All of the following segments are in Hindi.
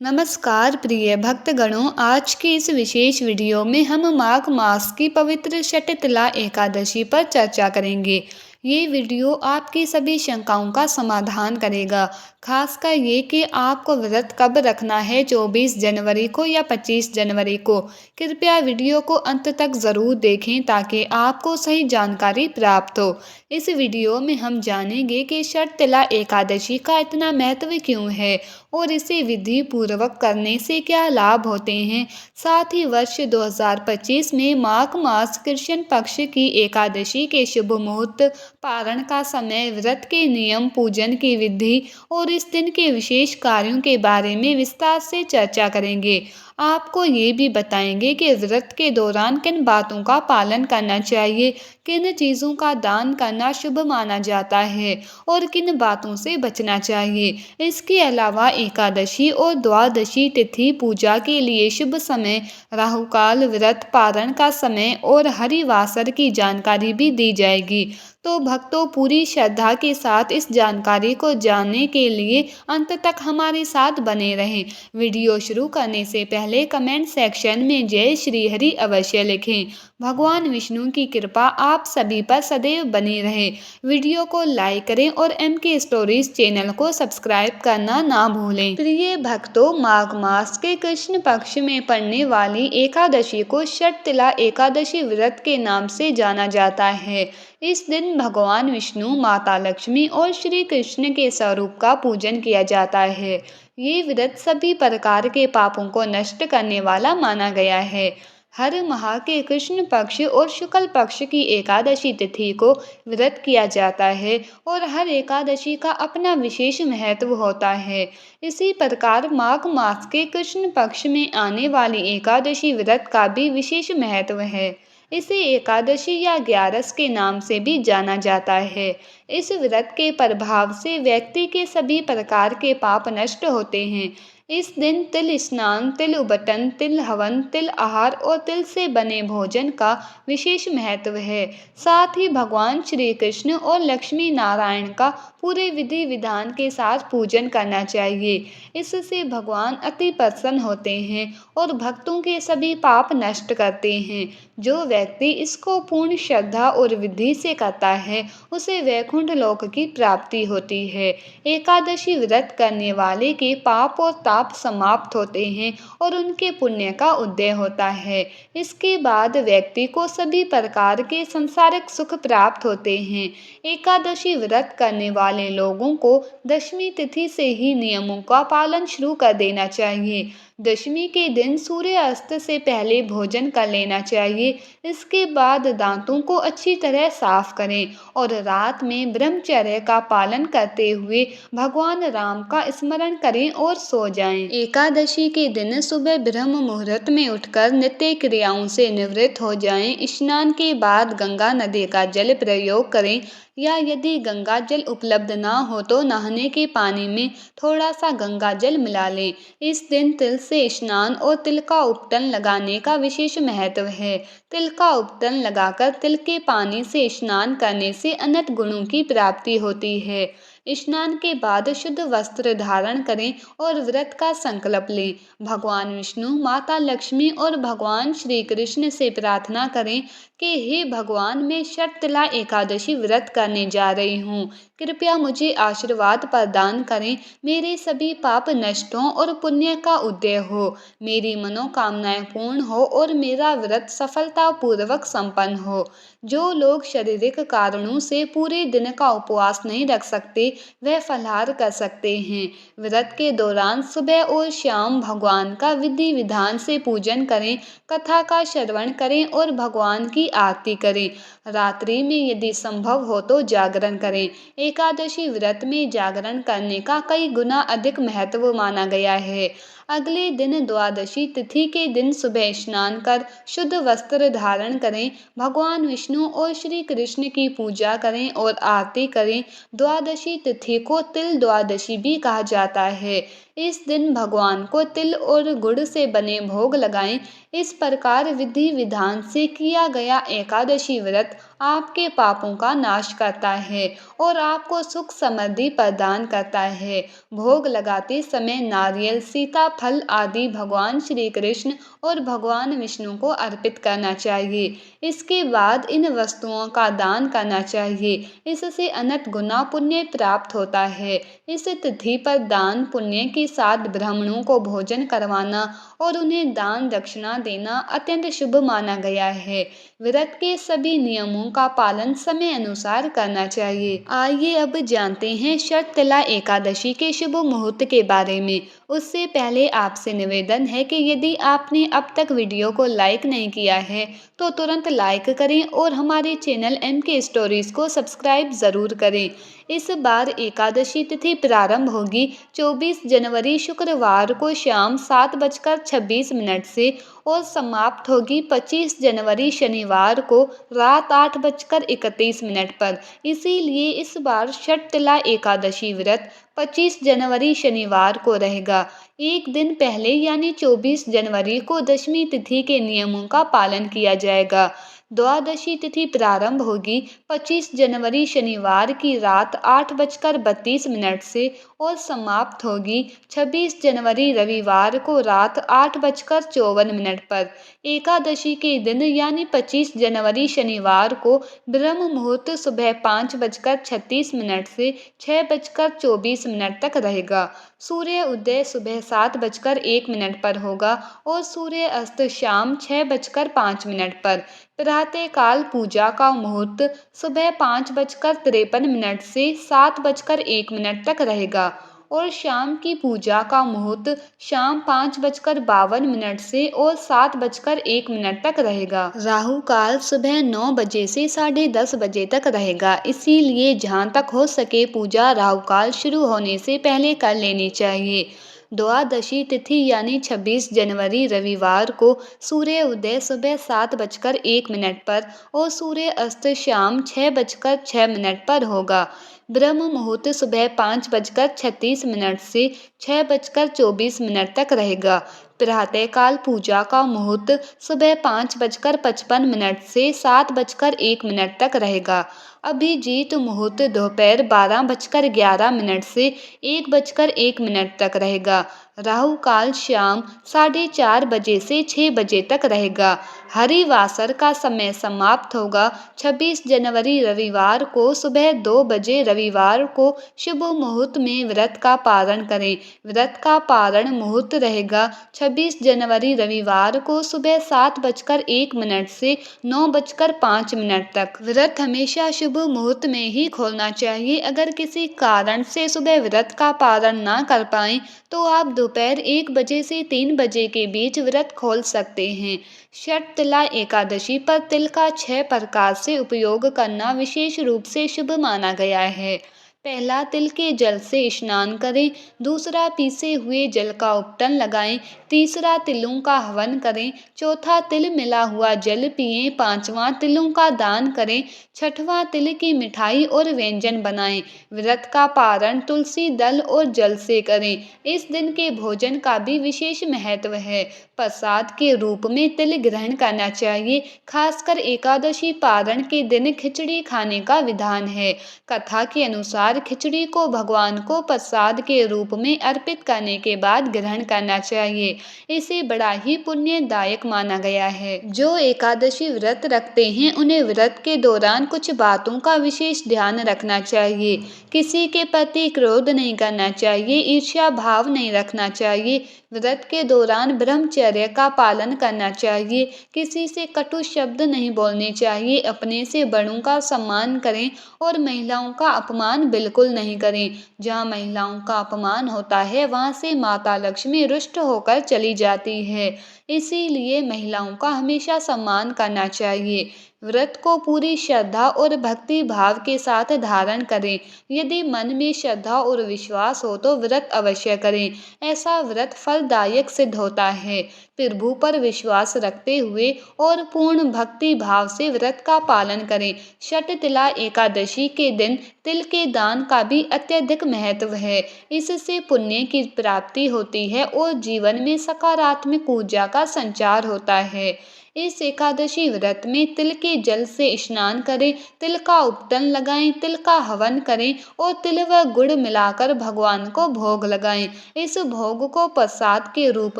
नमस्कार प्रिय भक्तगणों, आज की इस विशेष वीडियो में हम माघ मास की पवित्र शटतिला एकादशी पर चर्चा करेंगे। ये वीडियो आपकी सभी शंकाओं का समाधान करेगा। खासकर ये कि आपको व्रत कब रखना है, 24 जनवरी को या 25 जनवरी को। कृपया वीडियो को अंत तक ज़रूर देखें ताकि आपको सही जानकारी प्राप्त हो। इस वीडियो में हम जानेंगे कि शटतिला एकादशी का इतना महत्व क्यों है और इसे विधि पूर्वक करने से क्या लाभ होते हैं। साथ ही वर्ष 2025 में माघ मास कृष्ण पक्ष की एकादशी के शुभ मुहूर्त, पारण का समय, व्रत के नियम, पूजन की विधि और इस दिन के विशेष कार्यों के बारे में विस्तार से चर्चा करेंगे। आपको ये भी बताएंगे कि व्रत के दौरान किन बातों का पालन करना चाहिए, किन चीज़ों का दान करना शुभ माना जाता है और किन बातों से बचना चाहिए। इसके अलावा एकादशी और द्वादशी तिथि, पूजा के लिए शुभ समय, राहुकाल, व्रत पारण का समय और हरिवासर की जानकारी भी दी जाएगी। तो भक्तों, पूरी श्रद्धा के साथ इस जानकारी को जानने के लिए अंत तक हमारे साथ बने रहें। वीडियो शुरू करने से पहले कमेंट सेक्शन में जय श्री हरि अवश्य लिखें। भगवान विष्णु की कृपा आप सभी पर सदैव बनी रहे। वीडियो को लाइक करें और MK स्टोरीज चैनल को सब्सक्राइब करना ना भूलें। प्रिय भक्तों, माघ मास के कृष्ण पक्ष में पड़ने वाली एकादशी को शटतिला एकादशी व्रत के नाम से जाना जाता है। इस दिन भगवान विष्णु, माता लक्ष्मी और श्री कृष्ण के स्वरूप का पूजन किया जाता है। ये व्रत सभी प्रकार के पापों को नष्ट करने वाला माना गया है। हर माह के कृष्ण पक्ष और शुक्ल पक्ष की एकादशी तिथि को व्रत किया जाता है और हर एकादशी का अपना विशेष महत्व होता है। इसी प्रकार माघ मास के कृष्ण पक्ष में आने वाली एकादशी व्रत का भी विशेष महत्व है। इसे एकादशी या ग्यारस के नाम से भी जाना जाता है। इस व्रत के प्रभाव से व्यक्ति के सभी प्रकार के पाप नष्ट होते हैं। इस दिन तिल स्नान, तिल उबटन, तिल हवन, तिल आहार और तिल से बने भोजन का विशेष महत्व है। साथ ही भगवान श्री कृष्ण और लक्ष्मी नारायण का पूरे विधि विधान के साथ पूजन करना चाहिए। इससे भगवान अति प्रसन्न होते हैं और भक्तों के सभी पाप नष्ट करते हैं। जो व्यक्ति इसको पूर्ण श्रद्धा और विधि से करता है, उसे वैकुंठ लोक की प्राप्ति होती है। एकादशी व्रत करने वाले के पाप और ताप समाप्त होते हैं और उनके पुण्य का उदय होता है। इसके बाद व्यक्ति को सभी प्रकार के संसारिक सुख प्राप्त होते हैं। एकादशी व्रत करने वाले लोगों को दशमी तिथि से ही नियमों का पालन शुरू कर देना चाहिए। दशमी के दिन सूर्य अस्त से पहले भोजन कर लेना चाहिए। इसके बाद दांतों को अच्छी तरह साफ करें और रात में ब्रह्मचर्य का पालन करते हुए भगवान राम का स्मरण करें और सो जाएं। एकादशी के दिन सुबह ब्रह्म मुहूर्त में उठकर नित्य क्रियाओं से निवृत्त हो जाएं। स्नान के बाद गंगा नदी का जल प्रयोग करें या यदि गंगा जल उपलब्ध ना हो तो नहाने के पानी में थोड़ा सा गंगा जल मिला लें। इस दिन तिल से स्नान और तिल का उपटन लगाने का विशेष महत्व है। तिल का उपटन लगाकर तिल के पानी से स्नान करने से अनंत गुणों की प्राप्ति होती है। स्नान के बाद शुद्ध वस्त्र धारण करें और व्रत का संकल्प लें। भगवान विष्णु, माता लक्ष्मी और भगवान श्री कृष्ण से प्रार्थना करें कि हे भगवान, मैं शटतिला एकादशी व्रत करने जा रही हूँ। कृपया मुझे आशीर्वाद प्रदान करें। मेरे सभी पाप नष्ट हों और पुण्य का उदय हो। मेरी मनोकामनाएं पूर्ण हो और मेरा व्रत सफलतापूर्वक संपन्न हो। जो लोग शारीरिक कारणों से पूरे दिन का उपवास नहीं रख सकते, वह फलाहार कर सकते हैं। व्रत के दौरान सुबह और शाम भगवान का विधि विधान से पूजन करें, कथा का श्रवण करें और भगवान की आरती करें। रात्रि में यदि संभव हो तो जागरण करें। एकादशी व्रत में जागरण करने का कई गुना अधिक महत्व माना गया है। अगले दिन द्वादशी तिथि के दिन सुबह स्नान कर शुद्ध वस्त्र धारण करें, भगवान विष्णु और श्री कृष्ण की पूजा करें और आरती करें। द्वादशी तिथि को तिल द्वादशी भी कहा जाता है। इस दिन भगवान को तिल और गुड़ से बने भोग लगाएं। इस प्रकार विधि विधान से किया गया एकादशी व्रत आपके पापों का नाश करता है और आपको सुख समृद्धि प्रदान करता है। भोग लगाते समय नारियल, सीताफल फल आदि भगवान श्री कृष्ण और भगवान विष्णु को अर्पित करना चाहिए। इसके बाद इन वस्तुओं का दान करना चाहिए। इससे अनंत गुना पुण्य प्राप्त होता है। इस तिथि पर दान पुण्य के साथ ब्राह्मणों को भोजन करवाना और उन्हें दान दक्षिणा देना अत्यंत शुभ माना गया है। व्रत के सभी नियमों का पालन समय अनुसार करना चाहिए। आइए अब जानते हैं शर्तला एकादशी के शुभ मुहूर्त के बारे में। उससे पहले आपसे निवेदन है कि यदि आपने अब तक वीडियो को लाइक नहीं किया है तो तुरंत लाइक करें और हमारे चैनल MK स्टोरीज को सब्सक्राइब ज़रूर करें। इस बार एकादशी तिथि प्रारंभ होगी 24 जनवरी शुक्रवार को शाम 7:26 से और समाप्त होगी 25 जनवरी शनिवार को रात 8:31 पर। इसीलिए इस बार शर्तला एकादशी व्रत 25 जनवरी शनिवार को रहेगा। एक दिन पहले यानी 24 जनवरी को दशमी तिथि के नियमों का पालन किया जाएगा। द्वादशी तिथि प्रारंभ होगी 25 जनवरी शनिवार की रात 8:32 से और समाप्त होगी 26 जनवरी रविवार को रात 8:54 पर। एकादशी के दिन यानी 25 जनवरी शनिवार को ब्रह्म मुहूर्त सुबह 5:36 से 6:24 तक रहेगा। सूर्य उदय सुबह 7:01 पर होगा और सूर्य अस्त शाम 6:05 पर। प्रातःकाल पूजा का मुहूर्त सुबह 5:53 से 7:01 तक रहेगा और शाम की पूजा का मुहूर्त शाम 5:52 से और 7:01 तक रहेगा। राहु काल सुबह 9 बजे से 10:30 बजे तक रहेगा। इसीलिए जहाँ तक हो सके पूजा राहु काल शुरू होने से पहले कर लेनी चाहिए। द्वादशी तिथि यानी 26 जनवरी रविवार को सूर्य उदय सुबह 7:01 पर और सूर्य अस्त शाम 6:06 पर होगा। ब्रह्म मुहूर्त सुबह 5:36 से 6:24 तक रहेगा। प्रातःकाल पूजा का मुहूर्त सुबह 5:55 से 7:01 तक रहेगा। अभिजीत मुहूर्त दोपहर 12:11 से 1:01 तक रहेगा। राहु काल शाम 4:30 बजे से 6 बजे तक रहेगा। हरिवासर का समय समाप्त होगा 26 जनवरी रविवार को सुबह 2 बजे। रविवार को शुभ मुहूर्त में व्रत का पारण करें। व्रत का पारण मुहूर्त रहेगा 26 जनवरी रविवार को सुबह 7:01 से 9:05 तक। व्रत हमेशा शुभ मुहूर्त में ही खोलना चाहिए। अगर किसी कारण से सुबह व्रत का पारण ना कर पाएं तो आप दोपहर 1 बजे से 3 बजे के बीच व्रत खोल सकते हैं। शर्तला एकादशी पर तिल का 6 प्रकार से उपयोग करना विशेष रूप से शुभ माना गया है। पहला, तिल के जल से स्नान करें। दूसरा, पीसे हुए जल का उपटन लगाएं। तीसरा, तिलों का हवन करें। चौथा, तिल मिला हुआ जल पिएं। पांचवा, तिलों का दान करें। छठवां, तिल की मिठाई और व्यंजन बनाएं। व्रत का पारण तुलसी दल और जल से करें। इस दिन के भोजन का भी विशेष महत्व है। प्रसाद के रूप में तिल ग्रहण करना चाहिए। खासकर एकादशी पारण के दिन खिचड़ी खाने का विधान है। कथा के अनुसार खिचड़ी को भगवान को प्रसाद के रूप में अर्पित करने के बाद ग्रहण करना चाहिए। इसे बड़ा ही पुण्यदायक माना गया है। जो एकादशी व्रत रखते हैं उन्हें व्रत के दौरान कुछ बातों का विशेष ध्यान रखना चाहिए। किसी के प्रति क्रोध नहीं करना चाहिए। ईर्ष्या भाव नहीं रखना चाहिए। व्रत के दौरान ब्रह्मचर्य का पालन करना चाहिए। किसी से कटु शब्द नहीं बोलने चाहिए। अपने से बड़ों का सम्मान करें और महिलाओं का अपमान बिल्कुल नहीं करें। जहाँ महिलाओं का अपमान होता है वहाँ से माता लक्ष्मी रुष्ट होकर चली जाती है। इसीलिए महिलाओं का हमेशा सम्मान करना चाहिए। व्रत को पूरी श्रद्धा और भक्ति भाव के साथ धारण करें। यदि मन में श्रद्धा और विश्वास हो तो व्रत अवश्य करें। ऐसा व्रत फलदायक सिद्ध होता है। प्रभु पर विश्वास रखते हुए और पूर्ण भक्ति भाव से व्रत का पालन करें। शर्तला एकादशी के दिन तिल के दान का भी अत्यधिक महत्व है। इससे पुण्य की प्राप्ति होती है और जीवन में सकारात्मक ऊर्जा का संचार होता है। इस एकादशी व्रत में तिल के जल से स्नान करें, तिल का उपटन लगाएं, तिल का हवन करें और तिल व गुड़ मिलाकर भगवान को भोग लगाएं। इस भोग को प्रसाद के रूप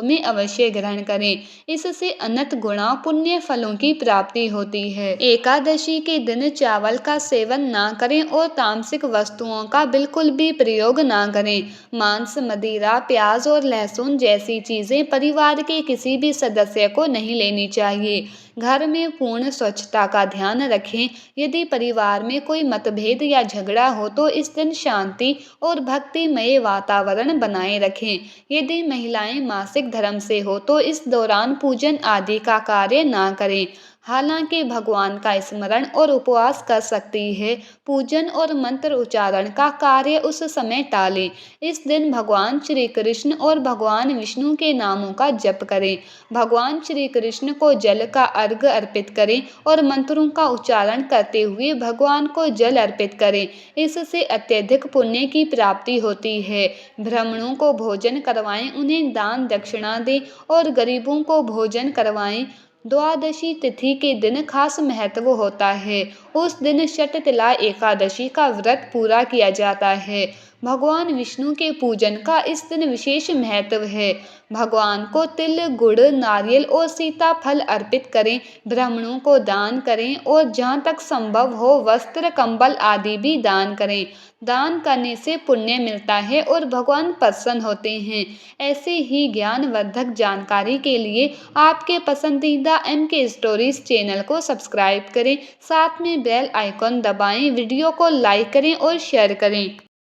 में अवश्य ग्रहण करें। इससे अनंत गुणा पुण्य फलों की प्राप्ति होती है। एकादशी के दिन चावल का सेवन ना करें और तामसिक वस्तुओं का बिल्कुल भी प्रयोग ना करें। मांस, मदिरा, प्याज और लहसुन जैसी चीजें परिवार के किसी भी सदस्य को नहीं लेनी चाहिए। घर में पूर्ण स्वच्छता का ध्यान रखें। यदि परिवार में कोई मतभेद या झगड़ा हो तो इस दिन शांति और भक्तिमय वातावरण बनाए रखें। यदि महिलाएं मासिक धर्म से हो तो इस दौरान पूजन आदि का कार्य ना करें। हालांकि भगवान का स्मरण और उपवास कर सकती है, पूजन और मंत्र उच्चारण का कार्य उस समय टालें। इस दिन भगवान श्री कृष्ण और भगवान विष्णु के नामों का जप करें। भगवान श्री कृष्ण को जल का अर्घ्य अर्पित करें और मंत्रों का उच्चारण करते हुए भगवान को जल अर्पित करें। इससे अत्यधिक पुण्य की प्राप्ति होती है। ब्राह्मणों को भोजन करवाएं, उन्हें दान दक्षिणा दें और गरीबों को भोजन करवाएं। द्वादशी तिथि के दिन खास महत्व होता है। उस दिन शटतिला एकादशी का व्रत पूरा किया जाता है। भगवान विष्णु के पूजन का इस दिन विशेष महत्व है। भगवान को तिल, गुड़, नारियल और सीताफल अर्पित करें। ब्राह्मणों को दान करें और जहाँ तक संभव हो वस्त्र, कंबल आदि भी दान करें। दान करने से पुण्य मिलता है और भगवान प्रसन्न होते हैं। ऐसे ही ज्ञानवर्धक जानकारी के लिए आपके पसंदीदा MK स्टोरीज चैनल को सब्सक्राइब करें, साथ में बेल आइकॉन दबाएं, वीडियो को लाइक करें और शेयर करें।